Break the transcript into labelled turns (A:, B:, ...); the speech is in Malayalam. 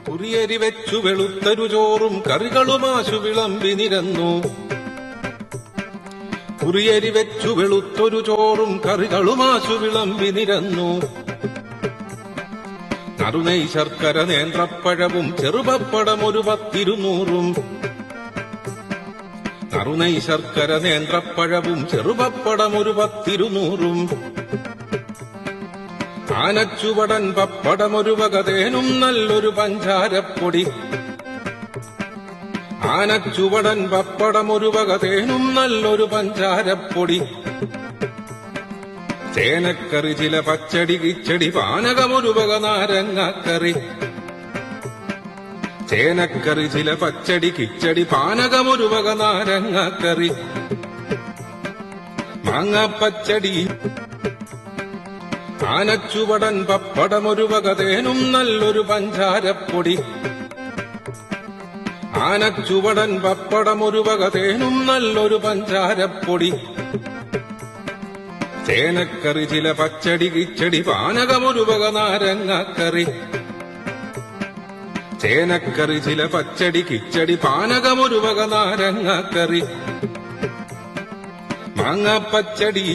A: കുറിയരി വെച്ചു വെളുത്തൊരു ചോറും കറികളുമാശു വിളമ്പി നിരന്നു. കുറിയരി വെച്ചു വെളുത്തൊരു ചോറും കറികളുമാശു വിളമ്പി നിരന്നു. നറുനെയ് ശർക്കര നേന്ത്രപ്പഴവും ചെറുപപ്പടമൊരു 10-200. നറുനെയ് ശർക്കര നേന്ത്രപ്പഴവും ചെറുപപ്പടമൊരു 10-200. ആനച്ചുവടൻ പപ്പടമൊരു വകതേനും നല്ലൊരു പഞ്ചാരപ്പൊടി. ആനച്ചുവടൻ പപ്പടമൊരു വകതേനും നല്ലൊരു പഞ്ചാരപ്പൊടി. ചേനക്കറി ചില പച്ചടി കിച്ചടി പാനകമൊരു വക നാരങ്ങാക്കറി. ചേനക്കറി ചില പച്ചടി കിച്ചടി പാനകമൊരു വക നാരങ്ങാക്കറി. മാങ്ങാപ്പച്ചടി ആനച്ചുവടൻ പപ്പടമൊരു വകതേനും നല്ലൊരു പഞ്ചാരപ്പൊടി. ആനച്ചുവടൻ പപ്പടമൊരു വകതേനും നല്ലൊരു പഞ്ചാരപ്പൊടി. ചേനക്കറി ചില പച്ചടി കിച്ചടി പാനകമൊരു വക നാരങ്ങാക്കറി. ചേനക്കറി ചില പച്ചടി കിച്ചടി പാനകമൊരു വക നാരങ്ങാക്കറി. മാങ്ങാപ്പച്ചടി